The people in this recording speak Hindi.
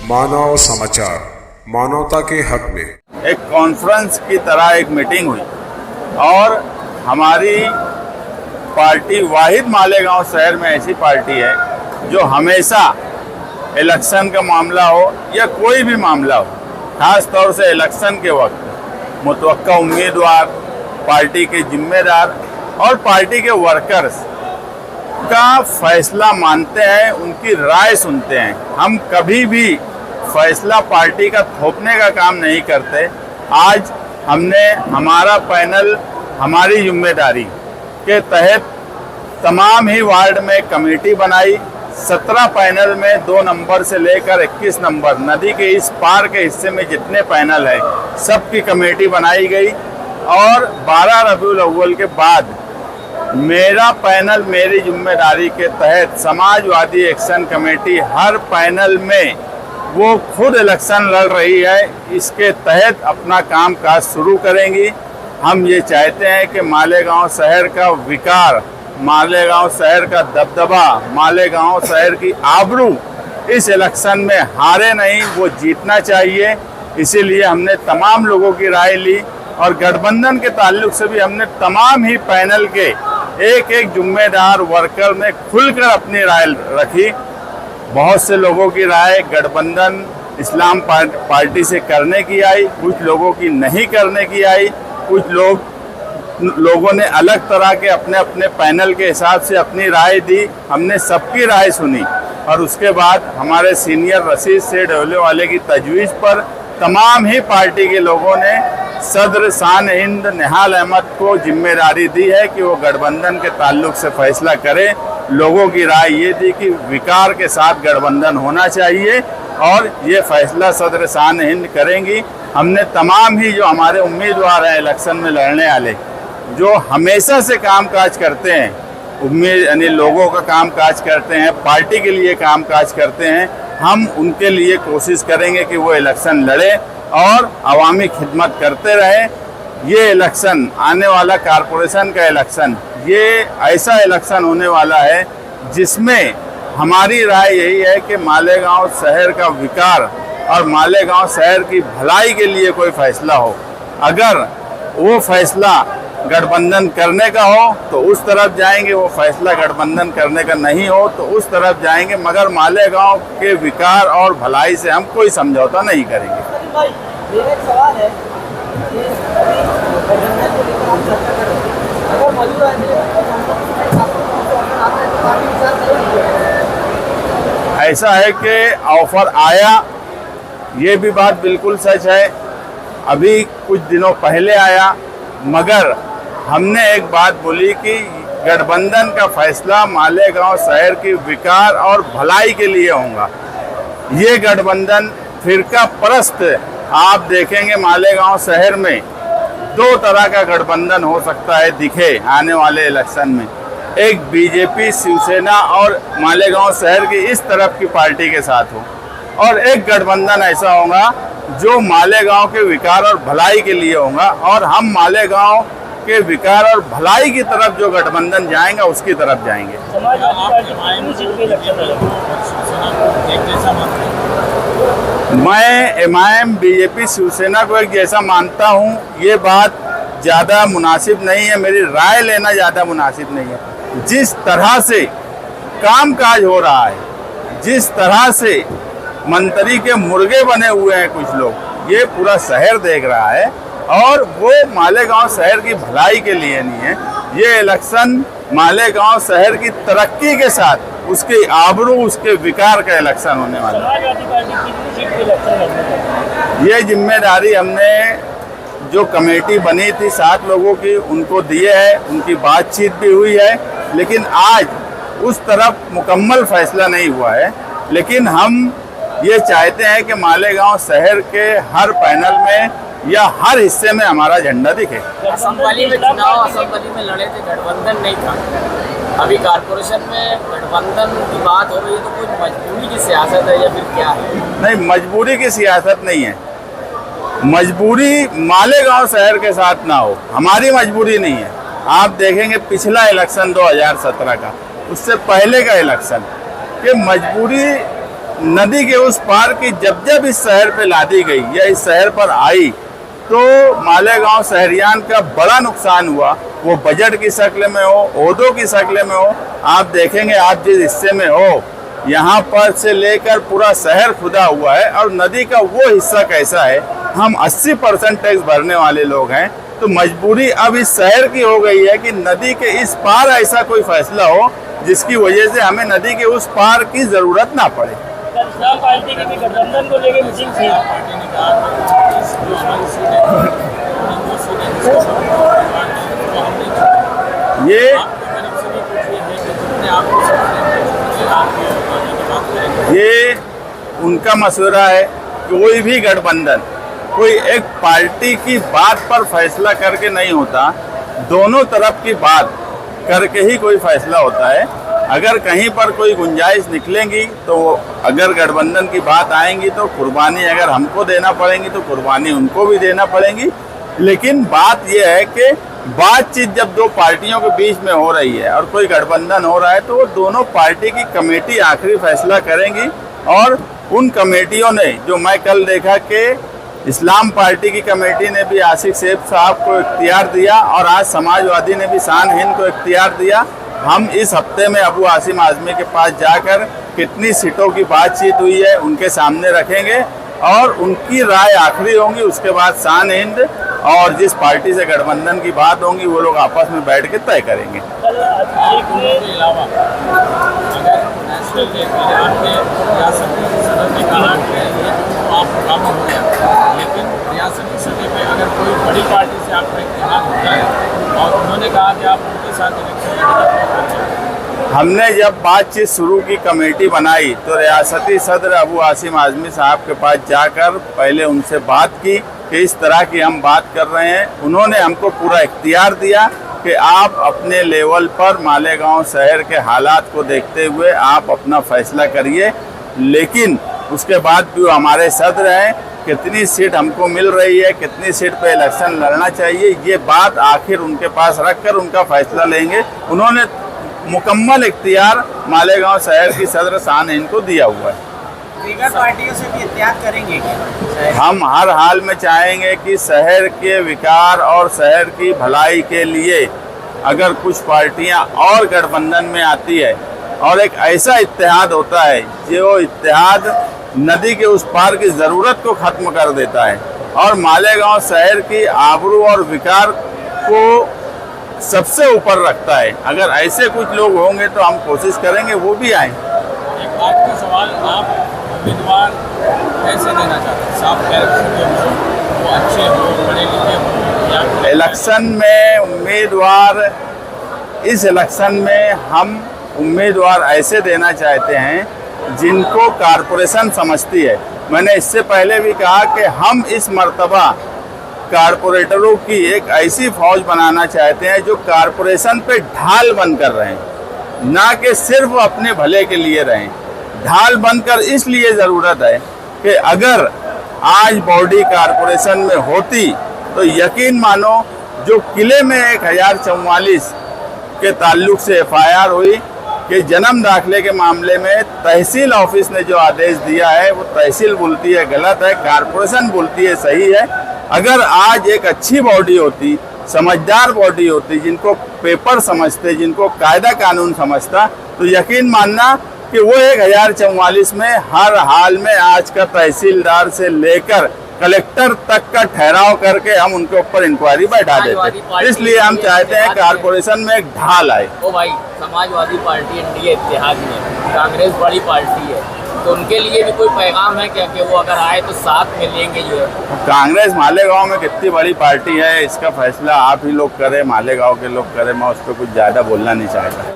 मानव समाचार, मानवता के हक में एक कॉन्फ्रेंस की तरह एक मीटिंग हुई और हमारी पार्टी वाहिद मालेगांव शहर में ऐसी पार्टी है जो हमेशा इलेक्शन का मामला हो या कोई भी मामला हो, खास तौर से इलेक्शन के वक्त मुतवक्का उम्मीदवार, पार्टी के जिम्मेदार और पार्टी के वर्कर्स का फैसला मानते हैं, उनकी राय सुनते हैं। हम कभी भी फैसला पार्टी का थोपने का काम नहीं करते। आज हमने हमारा पैनल हमारी जिम्मेदारी के तहत तमाम ही वार्ड में कमेटी बनाई। 17 पैनल में 2 नंबर से लेकर 21 नंबर नदी के इस पार के हिस्से में जितने पैनल है सबकी कमेटी बनाई गई और 12 रबीउल अव्वल के बाद मेरा पैनल मेरी जिम्मेदारी के तहत समाजवादी एक्शन कमेटी हर पैनल में वो खुद इलेक्शन लड़ रही है। इसके तहत अपना काम काज शुरू करेंगी। हम ये चाहते हैं कि मालेगांव शहर का विकार, मालेगांव शहर का दबदबा, मालेगांव शहर की आबरू इस इलेक्शन में हारे नहीं, वो जीतना चाहिए। इसीलिए हमने तमाम लोगों की राय ली और गठबंधन के ताल्लुक से भी हमने तमाम ही पैनल के एक एक जिम्मेदार वर्कर ने खुलकर अपनी राय रखी। बहुत से लोगों की राय गठबंधन इस्लाम पार्टी से करने की आई, कुछ लोगों की नहीं करने की आई, कुछ लोगों ने अलग तरह के अपने अपने पैनल के हिसाब से अपनी राय दी। हमने सबकी राय सुनी और उसके बाद हमारे सीनियर रशीद सेठ वाले की तजवीज़ पर तमाम ही पार्टी के लोगों ने सदर शान हिंद निहाल अहमद को जिम्मेदारी दी है कि वो गठबंधन के ताल्लुक से फैसला करे। लोगों की राय ये थी कि विकार के साथ गठबंधन होना चाहिए और ये फैसला सदर शान हिंद करेंगी। हमने तमाम ही जो हमारे उम्मीदवार हैं इलेक्शन में लड़ने वाले, जो हमेशा से कामकाज करते हैं, उम्मीद यानी लोगों का कामकाज करते हैं, पार्टी के लिए कामकाज करते हैं, हम उनके लिए कोशिश करेंगे कि वो इलेक्शन लड़े और अवामी खिदमत करते रहे। ये इलेक्शन आने वाला कारपोरेशन का इलेक्शन, ये ऐसा इलेक्शन होने वाला है जिसमें हमारी राय यही है कि मालेगांव शहर का विकार और मालेगांव शहर की भलाई के लिए कोई फैसला हो। अगर वो फैसला गठबंधन करने का हो तो उस तरफ जाएंगे, वो फैसला गठबंधन करने का नहीं हो तो उस तरफ जाएंगे, मगर मालेगांव के विकार और भलाई से हम कोई समझौता नहीं करेंगे। मेरा एक सवाल है कि ऐसा है कि ऑफर आया, ये भी बात बिल्कुल सच है, अभी कुछ दिनों पहले आया, मगर हमने एक बात बोली कि गठबंधन का फैसला मालेगांव शहर की विकार और भलाई के लिए होगा। ये गठबंधन फिरका परस्त, आप देखेंगे मालेगांव शहर में 2 तरह का गठबंधन हो सकता है दिखे आने वाले इलेक्शन में। एक बीजेपी, शिवसेना और मालेगांव शहर की इस तरफ की पार्टी के साथ हो, और एक गठबंधन ऐसा होगा जो मालेगांव के विकार और भलाई के लिए होगा। और हम मालेगांव के विकार और भलाई की तरफ जो गठबंधन जाएंगे उसकी तरफ जाएंगे। मैं एमआईएम, बीजेपी, शिवसेना को एक जैसा मानता हूं, ये बात ज़्यादा मुनासिब नहीं है, मेरी राय लेना ज़्यादा मुनासिब नहीं है। जिस तरह से कामकाज हो रहा है, जिस तरह से मंत्री के मुर्गे बने हुए हैं कुछ लोग, ये पूरा शहर देख रहा है और वो मालेगांव शहर की भलाई के लिए नहीं है। ये इलेक्शन मालेगांव शहर की तरक्की के साथ, उसकी आबरू, उसके विकार का इलेक्शन होने वाला है। ये जिम्मेदारी हमने जो कमेटी बनी थी 7 लोगों की, उनको दिए है, उनकी बातचीत भी हुई है, लेकिन आज उस तरफ मुकम्मल फैसला नहीं हुआ है। लेकिन हम ये चाहते हैं कि मालेगांव शहर के हर पैनल में या हर हिस्से में हमारा झंडा दिखे। असेंबली में चुनाव, असेंबली में लड़े थे, गठबंधन नहीं था। अभी कारपोरेशन में गठबंधन की बात हो रही है, तो कुछ मजबूरी की सियासत है या फिर क्या है? नहीं, मजबूरी की सियासत नहीं है। मजबूरी मालेगांव शहर के साथ ना हो, हमारी मजबूरी नहीं है। आप देखेंगे पिछला इलेक्शन 2017 का, उससे पहले का इलेक्शन, कि मजबूरी नदी के उस पार की जब जब इस शहर पे लादी गई या इस शहर पर आई तो मालेगांव शहरियान का बड़ा नुकसान हुआ। वो बजट की शक्ल में हो, ओहदों की शक्ल में हो। आप देखेंगे, आप जिस हिस्से में हो, यहाँ पर से लेकर पूरा शहर खुदा हुआ है और नदी का वो हिस्सा कैसा है। हम 80% टैक्स भरने वाले लोग हैं, तो मजबूरी अब इस शहर की हो गई है कि नदी के इस पार ऐसा कोई फैसला हो जिसकी वजह से हमें नदी के उस पार की जरूरत ना पड़े। इस्लाम पार्टी की भी गठबंधन को लेकर मीटिंग थी। ये उनका मशवरा है। कोई भी गठबंधन कोई एक पार्टी की बात पर फैसला करके नहीं होता, दोनों तरफ की बात करके ही कोई फैसला होता है। अगर कहीं पर कोई गुंजाइश निकलेंगी तो अगर गठबंधन की बात आएंगी तो कुर्बानी अगर हमको देना पड़ेगी तो कुर्बानी उनको भी देना पड़ेगी। लेकिन बात यह है कि बातचीत जब दो पार्टियों के बीच में हो रही है और कोई गठबंधन हो रहा है तो वो दोनों पार्टी की कमेटी आखिरी फैसला करेंगी। और उन कमेटियों ने, जो मैं कल देखा कि इस्लाम पार्टी की कमेटी ने भी आसिफ सेफ साहब को इख्तियार दिया और आज समाजवादी ने भी शान हिंद को इख्तियार दिया। हम इस हफ्ते में अबू आसिम आज़मी के पास जाकर कितनी सीटों की बातचीत हुई है उनके सामने रखेंगे और उनकी राय आखिरी होंगी। उसके बाद शान हिंद और जिस पार्टी से गठबंधन की बात होंगी वो लोग आपस में बैठ के तय करेंगे। लेकिन रियासती सतह पे अगर कोई बड़ी पार्टी से आपका इत्तेहाद होता है और उन्होंने कहा कि आप उनके साथ इलेक्शन, हमने जब बातचीत शुरू की, कमेटी बनाई, तो रियासती सदर अबू आसिम आज़मी साहब के पास जाकर पहले उनसे बात की कि इस तरह की हम बात कर रहे हैं। उन्होंने हमको पूरा इख्तियार दिया कि आप अपने लेवल पर मालेगांव शहर के हालात को देखते हुए आप अपना फैसला करिए। लेकिन उसके बाद भी वो हमारे सदर हैं, कितनी सीट हमको मिल रही है, कितनी सीट पे इलेक्शन लड़ना चाहिए, ये बात आखिर उनके पास रखकर उनका फैसला लेंगे। उन्होंने मुकम्मल इख्तियार मालेगांव शहर की सदर शान हिंद को दिया हुआ है। दीगर पार्टियों से भी इत्तेहाद करेंगे क्या? हम हर हाल में चाहेंगे कि शहर के विकास और शहर की भलाई के लिए अगर कुछ पार्टियां और गठबंधन में आती है और एक ऐसा इत्तेहाद होता है जो इत्तेहाद नदी के उस पार की ज़रूरत को ख़त्म कर देता है और मालेगांव शहर की आबरू और विकार को सबसे ऊपर रखता है, अगर ऐसे कुछ लोग होंगे तो हम कोशिश करेंगे वो भी आएँ। एक आखिरी सवाल, आप उम्मीदवार कैसे देना चाहते हैं? साफ कैरेक्टर वो अच्छे हो, पढ़े लिखे हो? इलेक्शन में उम्मीदवार, इस इलेक्शन में हम उम्मीदवार ऐसे देना चाहते हैं जिनको कारपोरेशन समझती है। मैंने इससे पहले भी कहा कि हम इस मर्तबा कारपोरेटरों की एक ऐसी फौज बनाना चाहते हैं जो कारपोरेशन पे ढाल बनकर रहें, ना कि सिर्फ अपने भले के लिए रहें। ढाल बनकर इसलिए ज़रूरत है कि अगर आज बॉडी कारपोरेशन में होती तो यकीन मानो जो किले में 1044 के ताल्लुक से FIR हुई कि जन्म दाखिले के मामले में तहसील ऑफिस ने जो आदेश दिया है वो तहसील बोलती है गलत है, कारपोरेशन बोलती है सही है। अगर आज एक अच्छी बॉडी होती, समझदार बॉडी होती, जिनको पेपर समझते, जिनको कायदा कानून समझता, तो यकीन मानना कि वो 1044 में हर हाल में आज का तहसीलदार से लेकर कलेक्टर तक का ठहराव करके हम उनके ऊपर इंक्वायरी बैठा देते। इसलिए हम चाहते हैं कारपोरेशन में एक ढाल आए। ओ भाई, समाजवादी पार्टी NDA इत्तेहाद में, कांग्रेस बड़ी पार्टी है, तो उनके लिए भी कोई पैगाम है क्या कि वो अगर आए तो साथ में लेंगे? जो है कांग्रेस मालेगांव में कितनी बड़ी पार्टी है इसका फैसला आप ही लोग करें, मालेगांव के लोग करें। मैं उस पर कुछ ज़्यादा बोलना नहीं चाहता।